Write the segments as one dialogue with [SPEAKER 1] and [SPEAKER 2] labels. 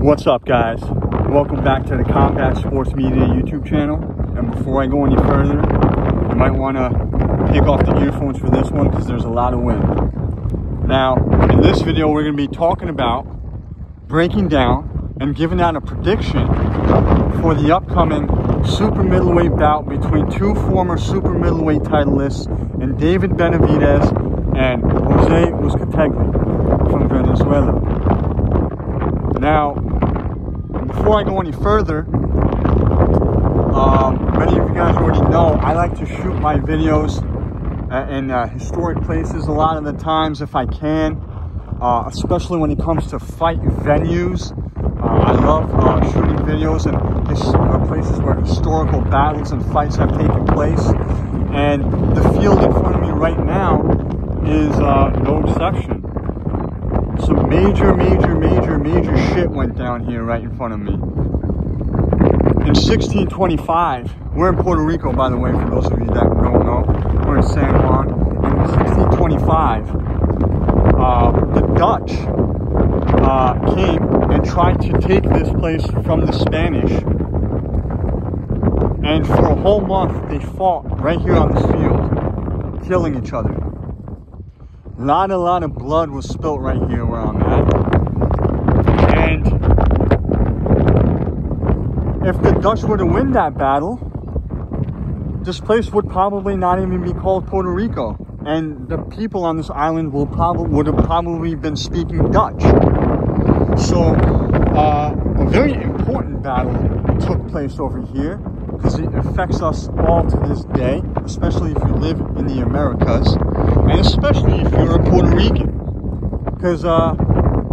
[SPEAKER 1] What's up, guys? Welcome back to the Combat Sports Media YouTube channel. And before I go any further, you might want to take off the earphones for this one because there's a lot of wind. Now, in this video, we're going to be talking about breaking down and giving out a prediction for the upcoming super middleweight bout between two former super middleweight titleists in David Benavidez and Uzgategui from Venezuela. Now, before I go any further, many of you guys already know I like to shoot my videos in historic places a lot of the times if I can, especially when it comes to fight venues. I love shooting videos in places where historical battles and fights have taken place, and the field in front of me right now is no exception. Some major shit went down here right in front of me. In 1625, we're in Puerto Rico, by the way, for those of you that don't know. We're in San Juan. In 1625, the Dutch came and tried to take this place from the Spanish. And for a whole month, they fought right here on this field, killing each other. A lot of blood was spilt right here where I'm at. And if the Dutch were to win that battle, this place would probably not even be called Puerto Rico. And the people on this island would have probably been speaking Dutch. So a very important battle took place over here because it affects us all to this day, especially if you live in the Americas, and especially if you're a Puerto Rican. Because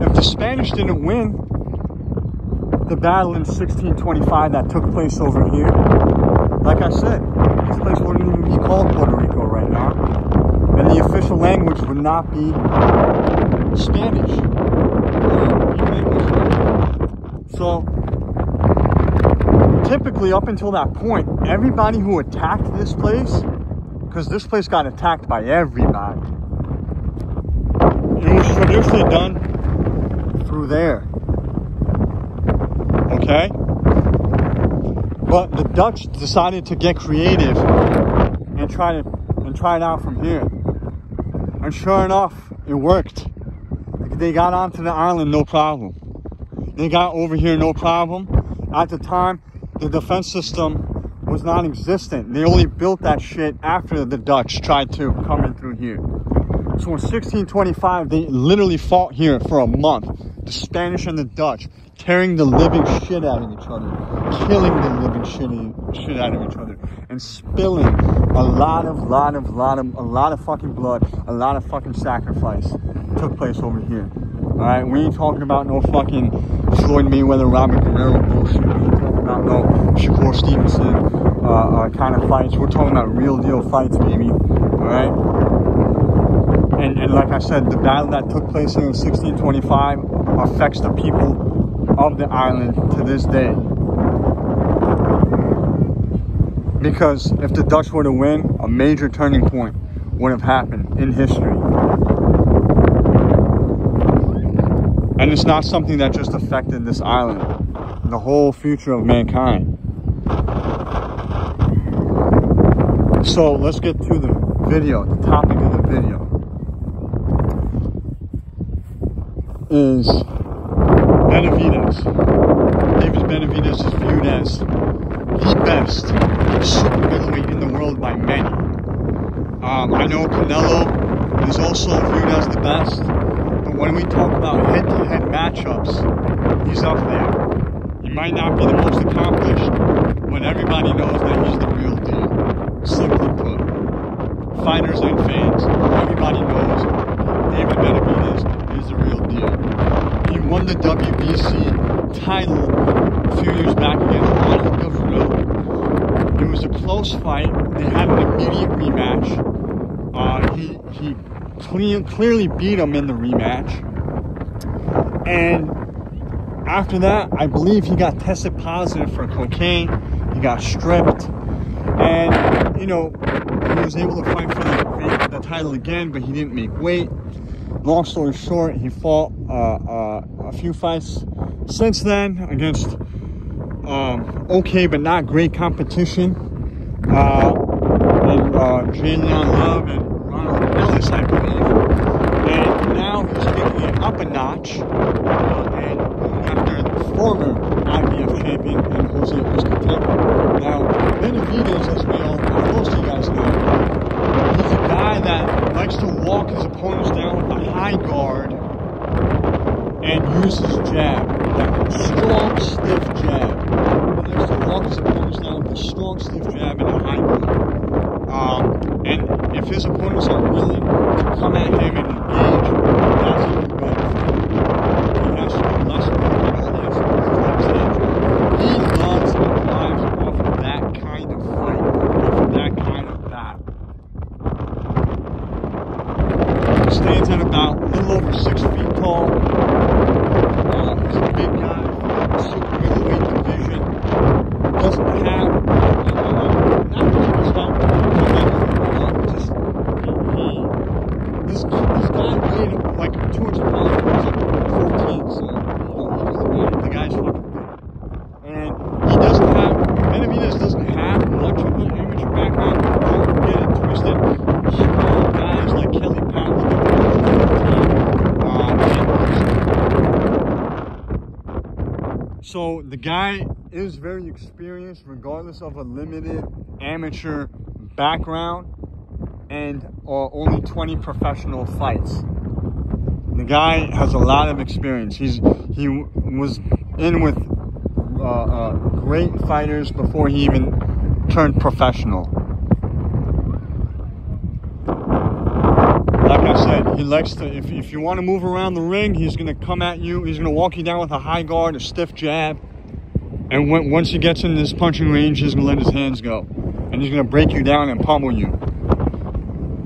[SPEAKER 1] if the Spanish didn't win the battle in 1625 that took place over here, like I said, this place wouldn't even be called Puerto Rico right now, and the official language would not be Spanish. So typically up until that point, everybody who attacked this place, because this place got attacked by everybody, it was traditionally done through there. Okay? But the Dutch decided to get creative and try it out from here. And sure enough, it worked. They got onto the island, no problem. They got over here, no problem. At the time, the defense system was non-existent. They only built that shit after the Dutch tried to come in through here. So in 1625, they literally fought here for a month. The Spanish and the Dutch, tearing the living shit out of each other, killing the living shit out of each other, and spilling a lot of fucking blood, a lot of fucking sacrifice took place over here. All right, we ain't talking about no fucking Floyd Mayweather, Robert Guerrero bullshit. We ain't talking about no Shakur Stevenson kind of fights. We're talking about real deal fights, baby. All right. And like I said, the battle that took place here in 1625 affects the people of the island to this day. Because if the Dutch were to win, a major turning point would have happened in history. And it's not something that just affected this island, the whole future of mankind. So let's get to the video. The topic of the video is Benavidez. David Benavidez is viewed as the best super middleweight in the world by many. I know Canelo is also viewed as the best, but when we talk about head-to-head matchups, he's up there. He might not be the most accomplished, but everybody knows that he's the real deal. Simply put, fighters and fans, everybody knows David Benavidez is the real deal. He won the WBC title a few years back against Ronald Gavril. It was a close fight. They had an immediate rematch. He clearly beat him in the rematch. And after that, I believe he got tested positive for cocaine. He got stripped. And, you know, he was able to fight for the title again, but he didn't make weight. Long story short, he fought a few fights since then against okay but not great competition. And Jalen Love and Ronald Ellis, I believe. And now he's taking it up a notch and going after the former IBF champion and Jose Uzgategui. Now, Benavidez, as most of you guys know, he's a guy that likes to walk his opponents down with a high guard and use his jab, that strong, stiff jab. He likes to walk his opponents down with a strong, stiff jab and a high guard. And if his opponents are willing to come at him and engage, that's even better for him. He has to be less worried about all the extra. He loves and thrives off of that kind of fight, off of that kind of battle. He stands at about a little over 6 feet tall. He's a big guy for the super middleweight division. Doesn't have not much of his help. This guy weighed like 200 pounds. He was like 14, so the guy's fucking big. And he doesn't have, Benavidez doesn't have much of an amateur background. Don't get it twisted. Strong guys like Kelly Patton. So the guy is very experienced regardless of a limited amateur background and only 20 professional fights. The guy has a lot of experience. He was in with great fighters before he even turned professional. Like I said, he likes to, if you want to move around the ring, he's going to come at you. He's going to walk you down with a high guard, a stiff jab. And once he gets in this punching range, he's going to let his hands go. And he's going to break you down and pummel you.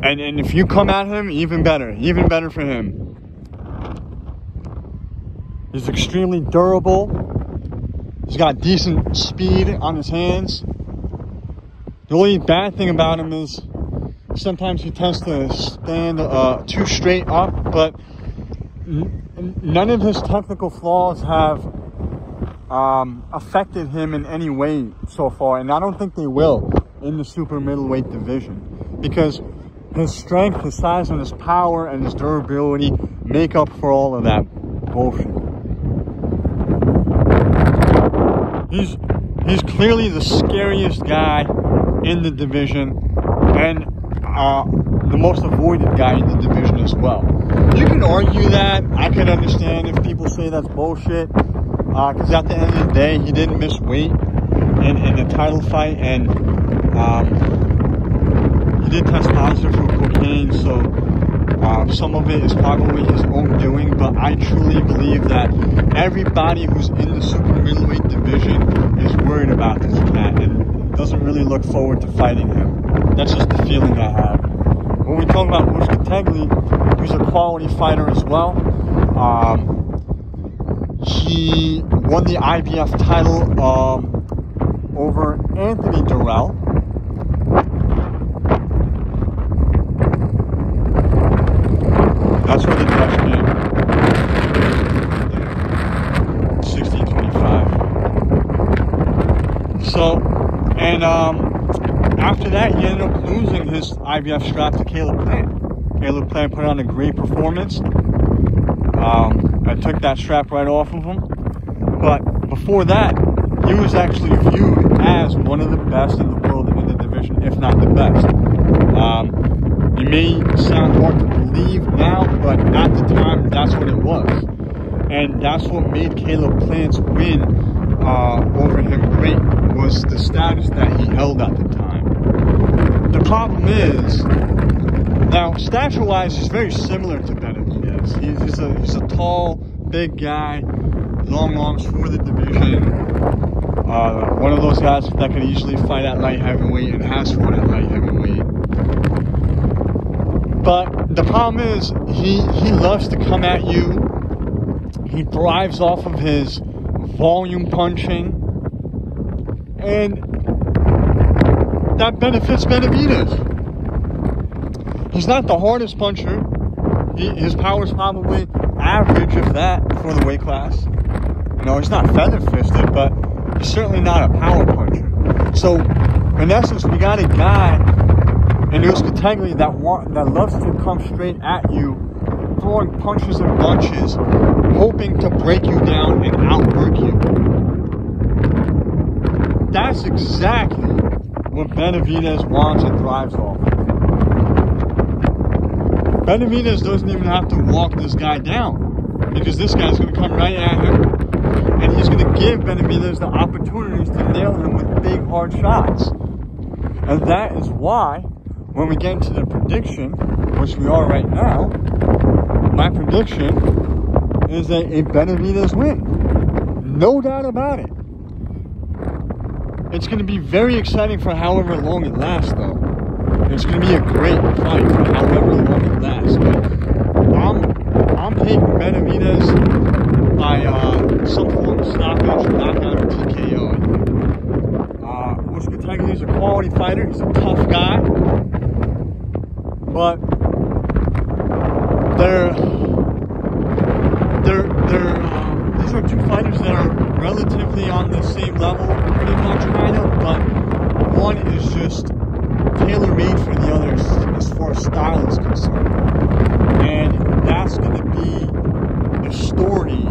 [SPEAKER 1] And if you come at him, even better for him. He's extremely durable. He's got decent speed on his hands. The only bad thing about him is sometimes he tends to stand too straight up, but none of his technical flaws have affected him in any way so far, and I don't think they will in the super middleweight division, because his strength, his size, and his power and his durability make up for all of that bullshit. He's clearly the scariest guy in the division, and the most avoided guy in the division as well. You can argue that. I can understand if people say that's bullshit, because at the end of the day, he didn't miss weight in the title fight, and he did test positive for cocaine, so some of it is probably his own doing, but I truly believe that everybody who's in the super middleweight division is worried about this cat and doesn't really look forward to fighting him. That's just the feeling I have. When we talk about Uzgategui, he's a quality fighter as well. He won the IBF title over Anthony Durrell. That's where the Dutch came. 1625. So, and after that, he ended up losing his IBF strap to Caleb Plant. Caleb Plant put on a great performance. I took that strap right off of him. But before that, he was actually viewed as one of the best in the world in the division, if not the best. It may sound hard to believe now, but at the time, that's what it was. And that's what made Caleb Plant's win over him great, was the status that he held at the time. The problem is, now, stature-wise, he's very similar to Benavidez. He's a tall, big guy, long arms for the division. One of those guys that can easily fight at light heavyweight and has fought at light heavyweight. But the problem is, he loves to come at you. He thrives off of his volume punching. And that benefits Benavidez. He's not the hardest puncher. His power is probably average of that for the weight class. You know, he's not feather-fisted, but he's certainly not a power puncher. So, in essence, we got a guy in Uzgategui that loves to come straight at you, throwing punches and bunches, hoping to break you down and outwork you. That's exactly what Benavidez wants and thrives off. Benavidez doesn't even have to walk this guy down, because this guy's going to come right at him, and he's going to give Benavidez the opportunities to nail him with big, hard shots. And that is why, when we get into the prediction, which we are right now, my prediction is a Benavidez win. No doubt about it. It's going to be very exciting for however long it lasts, though. It's going to be a great fight for however long it lasts. But I'm taking Benavidez by some form of stoppage, knockout, or TKO. Uzgategui is a quality fighter. He's a tough guy. But these are two fighters that are relatively on the same level, pretty much, kind of, but one is just tailor-made for the other as far as style is concerned. And that's going to be the story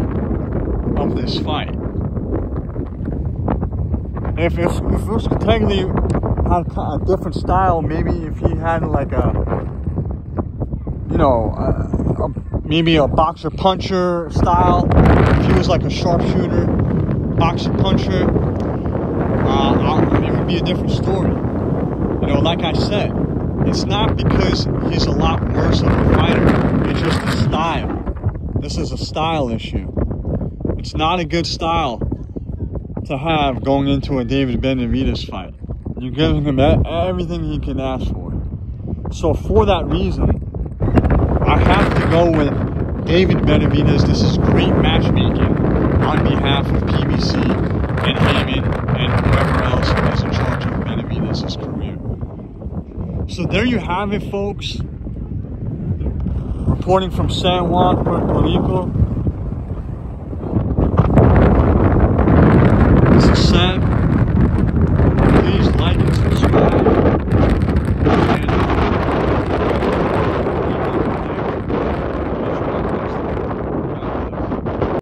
[SPEAKER 1] of this fight. If Uzgategui had a different style, maybe if he had like maybe a boxer puncher style, if he was like a sharpshooter, boxer puncher, it would be a different story. You know, like I said, it's not because he's a lot worse of a fighter, it's just a style. This is a style issue. It's not a good style to have going into a David Benavidez fight. You're giving him everything he can ask for. So for that reason, I have to go with David Benavidez. This is great matchmaking on behalf of PBC and Heyman and whoever else is in charge of Benavidez's career. So there you have it, folks. Reporting from San Juan, Puerto Rico.